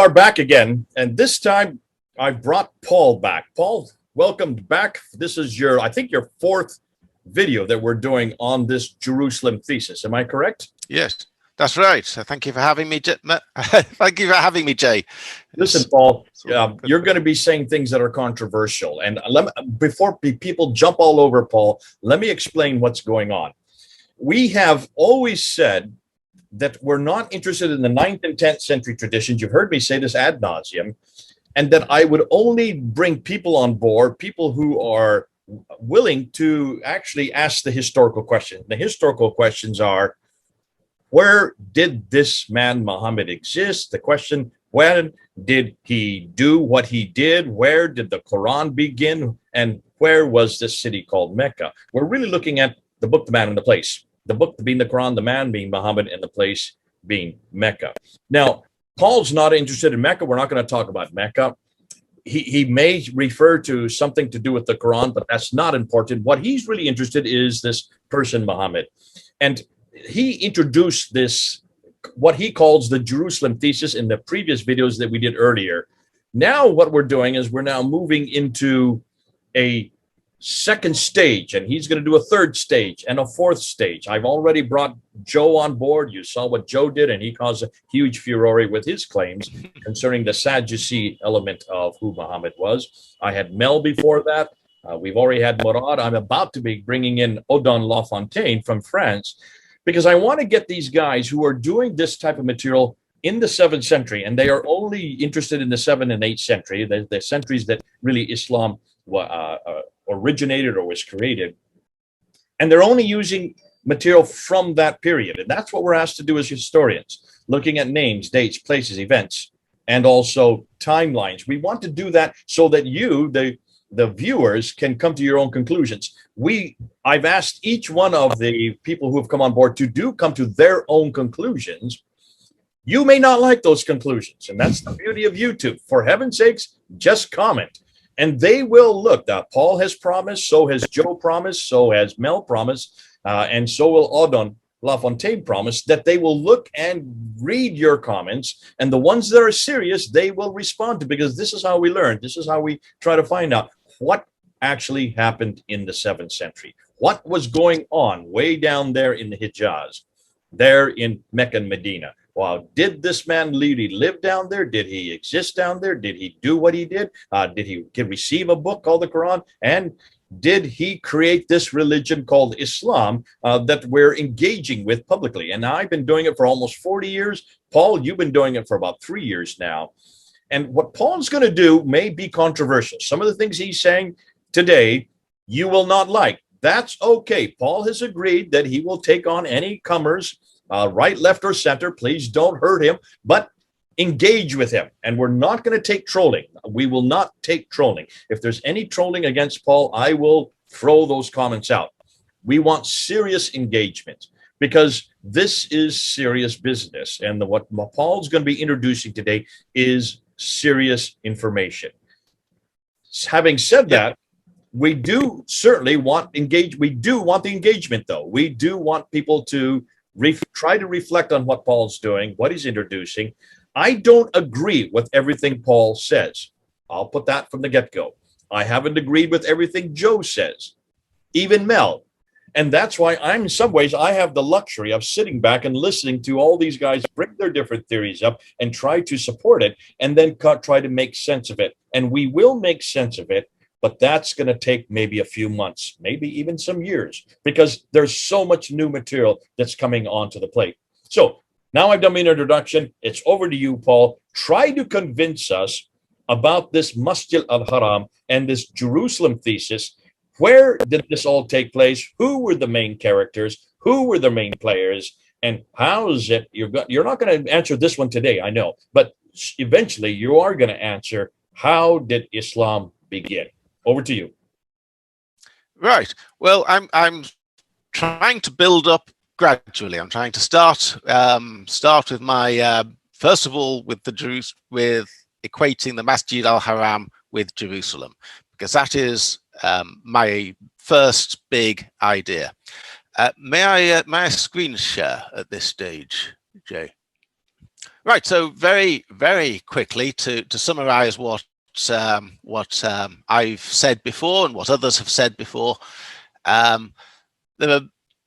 are back again, and this time I brought Paul back. Paul, welcome back. This is your, I think, your fourth video that we're doing on this Jerusalem thesis. Am I correct? Yes, that's right. So thank you for having me. Thank you for having me, Jay. Listen, Paul, you're going to be saying things that are controversial. And before people jump all over Paul, let me explain what's going on. We have always said that we're not interested in the 9th and 10th century traditions. You've heard me say this ad nauseum, and that I would only bring people on board, people who are willing to actually ask the historical questions. The historical questions are, where did this man Muhammad exist? The question, when did he do what he did? Where did the Quran begin? And where was this city called Mecca? We're really looking at the book, the man, and the place. The book being the Quran, the man being Muhammad, and the place being Mecca. Now, Paul's not interested in Mecca. We're not going to talk about Mecca. He may refer to something to do with the Quran, but that's not important. What he's really interested in is this person, Muhammad. And he introduced this, what he calls the Jerusalem thesis, in the previous videos that we did earlier. Now what we're doing is we're now moving into a second stage, and he's going to do a third stage and a fourth stage. I've already brought Joe on board. You saw what Joe did, and he caused a huge furore with his claims concerning the Sadducee element of who Muhammad was. I had Mel before that. We've already had Murad. I'm about to be bringing in Odon Lafontaine from France, because I want to get these guys who are doing this type of material in the 7th century, and they are only interested in the 7th and 8th century, the centuries that really Islam originated or was created, and they're only using material from that period. And that's what we're asked to do as historians, looking at names, dates, places, events, and also timelines. We want to do that so that you, the viewers, can come to your own conclusions. I've asked each one of the people who have come on board to come to their own conclusions. You may not like those conclusions, and that's the beauty of YouTube. For heaven's sakes, just comment. And they will look. Paul has promised, so has Joe promised, so has Mel promised, and so will Odon Lafontaine promise, that they will look and read your comments, and the ones that are serious, they will respond to, because this is how we learn. This is how we try to find out what actually happened in the 7th century. What was going on way down there in the Hijaz, there in Mecca and Medina? Well, did this man really live down there? Did he exist down there? Did he do what he did? Did he receive a book called the Quran? And did he create this religion called Islam that we're engaging with publicly? And I've been doing it for almost 40 years. Paul, you've been doing it for about 3 years now. And what Paul's going to do may be controversial. Some of the things he's saying today, you will not like. That's okay. Paul has agreed that he will take on any comers, right, left, or center. Please don't hurt him, but engage with him. And we're not going to take trolling. We will not take trolling. If there's any trolling against Paul, I will throw those comments out. We want serious engagement, because this is serious business. And what Paul's going to be introducing today is serious information. Having said that, we do certainly want we do want the engagement, though. We do want people to try to reflect on what Paul's doing, what he's introducing. I don't agree with everything Paul says. I'll put that from the get-go. I haven't agreed with everything Joe says, even Mel. And that's why in some ways, I have the luxury of sitting back and listening to all these guys bring their different theories up and try to support it, and then try to make sense of it. And we will make sense of it, but that's going to take maybe a few months, maybe even some years, because there's so much new material that's coming onto the plate. So now I've done my introduction. It's over to you, Paul. Try to convince us about this Masjid al-Haram and this Jerusalem thesis. Where did this all take place? Who were the main characters? Who were the main players? And how is it? You're not going to answer this one today, I know, but eventually you are going to answer, how did Islam begin? Over to you. Right. Well, I'm trying to build up gradually. I'm trying to start with my first of all with equating the Masjid al-Haram with Jerusalem, because that is my first big idea. May I screen share at this stage, Jay? Right. So very, very quickly to summarize what I've said before and what others have said before, there are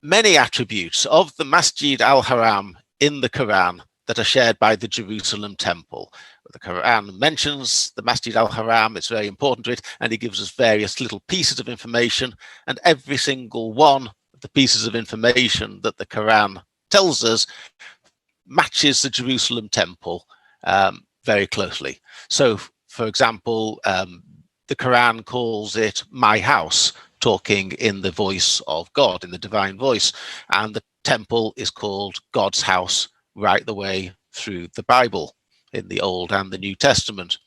many attributes of the Masjid al-Haram in the Quran that are shared by the Jerusalem temple. The Quran mentions the Masjid al-Haram, it's very important to it, and it gives us various little pieces of information, and every single one of the pieces of information that the Quran tells us matches the Jerusalem temple very closely. So, for example, the Quran calls it my house, talking in the voice of God, in the divine voice, and the temple is called God's house right the way through the Bible in the Old and the New Testament.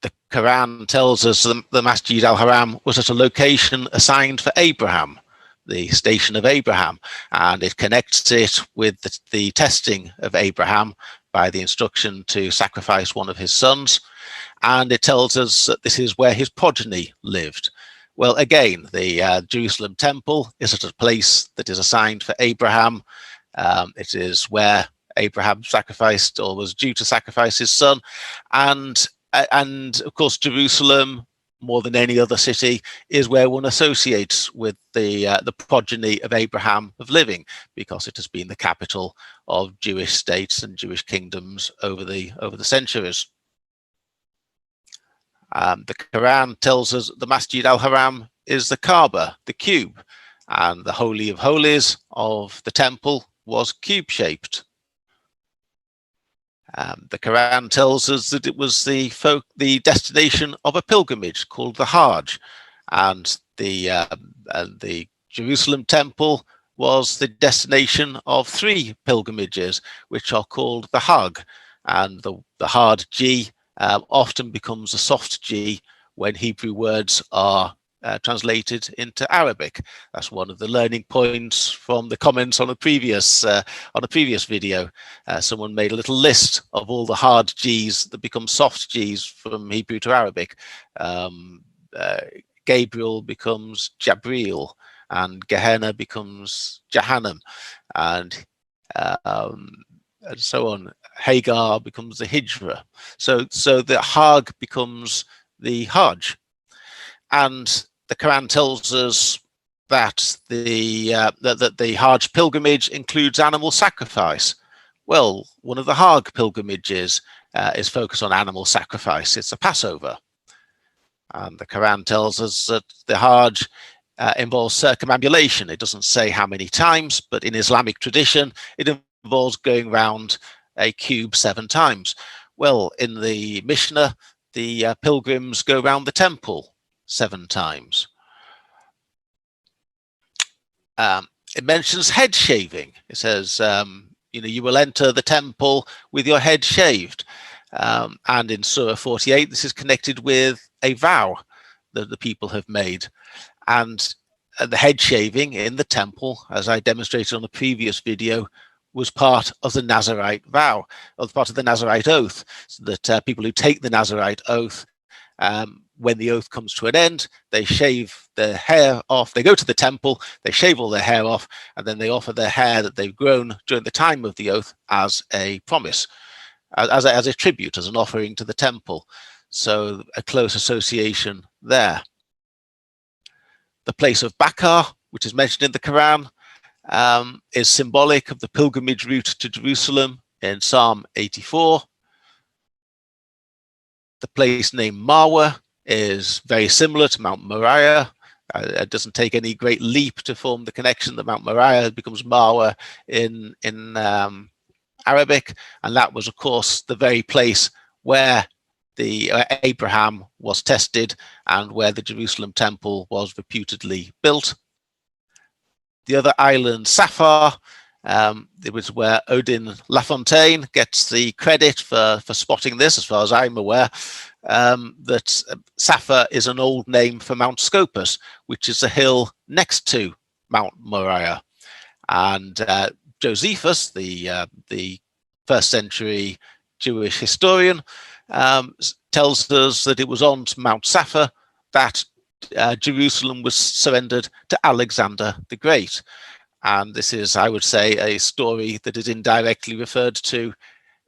The Quran tells us the Masjid al-Haram was at a location assigned for Abraham, the station of Abraham, and it connects it with the testing of Abraham by the instruction to sacrifice one of his sons, and it tells us that this is where his progeny lived. Well, again, the Jerusalem temple is at a place that is assigned for Abraham. It is where Abraham sacrificed, or was due to sacrifice, his son, and of course Jerusalem, more than any other city, is where one associates with the progeny of Abraham of living, because it has been the capital of Jewish states and Jewish kingdoms over the centuries. The Quran tells us the Masjid al-Haram is the Kaaba, the cube, and the Holy of Holies of the temple was cube-shaped. The Quran tells us that it was the destination of a pilgrimage called the Hajj, and the Jerusalem temple was the destination of 3 pilgrimages, which are called the Hajj, and the hard G often becomes a soft G when Hebrew words are translated into Arabic. That's one of the learning points from the comments on a previous video. Someone made a little list of all the hard G's that become soft G's from Hebrew to Arabic. Gabriel becomes Jabril, and Gehenna becomes Jahannam, and so on. Hagar becomes the Hijra. So the Hajj becomes the Hajj. And the Quran tells us that the Hajj pilgrimage includes animal sacrifice. Well, one of the Hajj pilgrimages is focused on animal sacrifice. It's a Passover. And the Quran tells us that the Hajj involves circumambulation. It doesn't say how many times, but in Islamic tradition, it involves going round a cube 7 times. Well, in the Mishnah, the pilgrims go round the temple 7 times. It mentions head shaving. It says, you will enter the temple with your head shaved. And in Surah 48, this is connected with a vow that the people have made. And the head shaving in the temple, as I demonstrated on the previous video, was part of the Nazarite vow, or part of the Nazarite oath, so that people who take the Nazarite oath, when the oath comes to an end, they shave their hair off. They go to the temple, they shave all their hair off, and then they offer their hair that they've grown during the time of the oath as a promise, as a tribute, as an offering to the temple. So a close association there. The place of Bakar, which is mentioned in the Quran, is symbolic of the pilgrimage route to Jerusalem in Psalm 84. The place named Marwa is very similar to Mount Moriah. It doesn't take any great leap to form the connection that Mount Moriah becomes Marwa in Arabic, and that was, of course, the very place where Abraham was tested and where the Jerusalem temple was reputedly built. The other island, Safar, it was where Odin Lafontaine gets the credit for spotting this, as far as I'm aware, that Safar is an old name for Mount Scopus, which is a hill next to Mount Moriah. And Josephus, the first century Jewish historian, tells us that it was on Mount Safar that Jerusalem was surrendered to Alexander the Great. And this is, I would say, a story that is indirectly referred to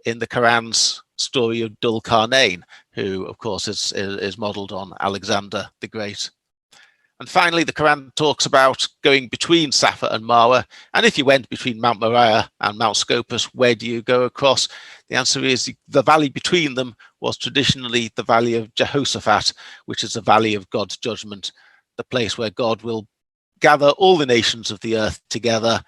in the Quran's story of Dhul Qarnayn, who, of course, is modeled on Alexander the Great. And finally, the Quran talks about going between Safa and Marwa. And if you went between Mount Moriah and Mount Scopus, where do you go across? The answer is the valley between them was traditionally the valley of Jehoshaphat, which is the valley of God's judgment, the place where God will gather all the nations of the earth together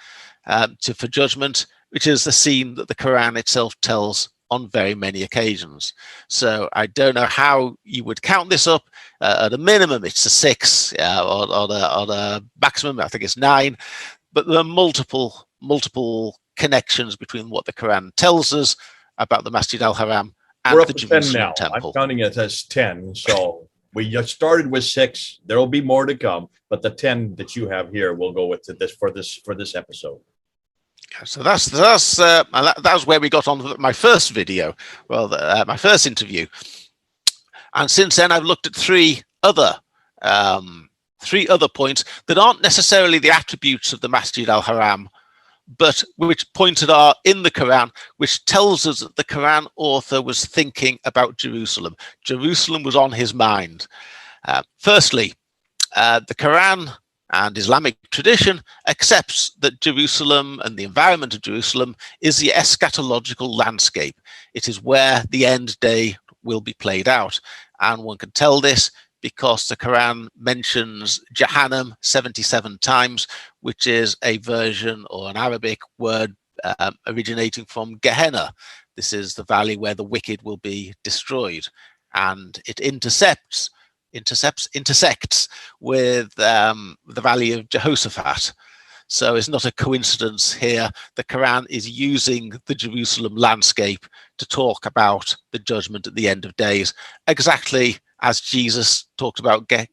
for judgment, which is the scene that the Quran itself tells on very many occasions. So I don't know how you would count this up. At a minimum, it's a 6, or the maximum, I think it's 9. But there are multiple connections between what the Quran tells us about the Masjid al-Haram and We're up the to 10 Jerusalem now. temple. I'm counting it as 10. So we just started with 6. There will be more to come, but the 10 that you have here will go with this for this episode. So that's where we got on my first video, well, my first interview, and since then I've looked at three other points that aren't necessarily the attributes of the Masjid al-Haram, but which pointed are in the Quran, which tells us that the Quran author was thinking about Jerusalem. Jerusalem was on his mind. Firstly, the Quran and Islamic tradition accepts that Jerusalem and the environment of Jerusalem is the eschatological landscape. It is where the end day will be played out. And one can tell this because the Quran mentions Jahannam 77 times, which is a version or an Arabic word originating from Gehenna. This is the valley where the wicked will be destroyed. And it intersects with the valley of Jehoshaphat. So it's not a coincidence here. The Quran is using the Jerusalem landscape to talk about the judgment at the end of days, exactly as Jesus talked about the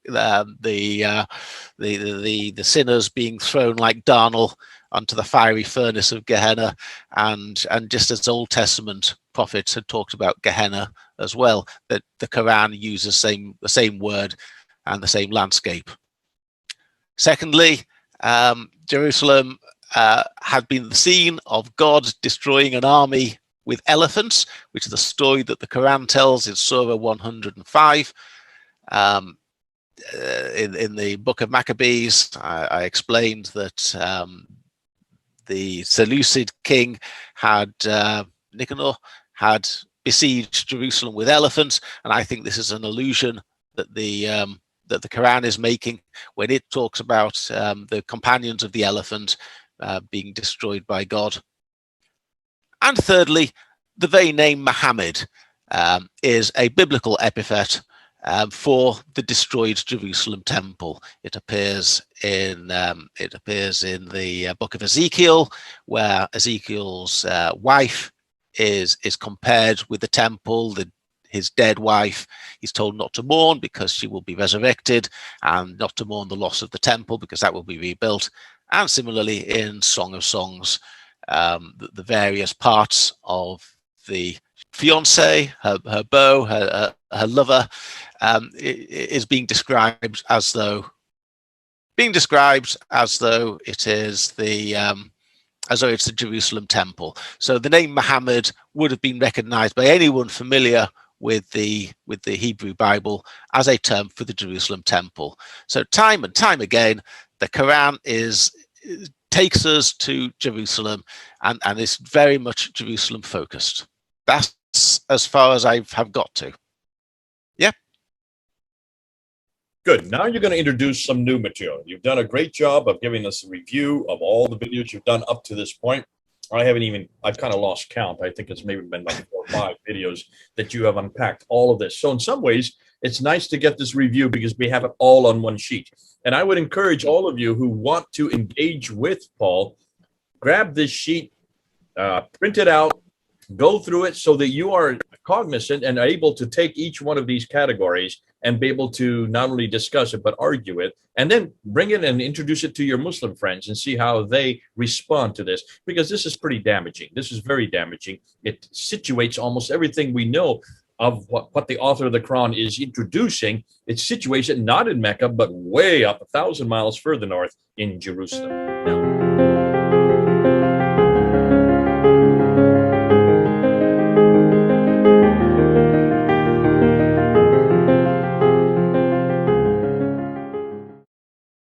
sinners being thrown like darnel onto the fiery furnace of Gehenna, and just as Old Testament prophets had talked about Gehenna as well, that the Quran uses the same word and the same landscape. Secondly, Jerusalem had been the scene of God destroying an army with elephants, which is the story that the Quran tells in Surah 105. In the book of Maccabees, I explained that the Seleucid king Nicanor had besieged Jerusalem with elephants, and I think this is an allusion that the Quran is making when it talks about the companions of the elephant being destroyed by God. And thirdly, the very name Muhammad is a biblical epithet for the destroyed Jerusalem temple. It appears in the book of Ezekiel, where Ezekiel's wife is compared with the temple, his dead wife. He's told not to mourn because she will be resurrected, and not to mourn the loss of the temple because that will be rebuilt. And similarly in Song of Songs, the various parts of the fiancé, her beau, her lover, is being described as though it is as though it's the Jerusalem temple. So the name Muhammad would have been recognized by anyone familiar with the Hebrew Bible as a term for the Jerusalem temple. So time and time again, the Quran takes us to Jerusalem and is very much Jerusalem focused. That's as far as I have got to. Yeah. Good. Now you're going to introduce some new material. You've done a great job of giving us a review of all the videos you've done up to this point. I've kind of lost count. I think it's maybe been like 4 or 5 videos that you have unpacked all of this. So in some ways, it's nice to get this review because we have it all on one sheet. And I would encourage all of you who want to engage with Paul, grab this sheet, print it out, go through it so that you are cognizant and able to take each one of these categories and be able to not only discuss it, but argue it, and then bring it and introduce it to your Muslim friends and see how they respond to this, because this is pretty damaging. This is very damaging. It situates almost everything we know of what the author of the Quran is introducing. It situates it not in Mecca, but way up 1,000 miles further north in Jerusalem. Now,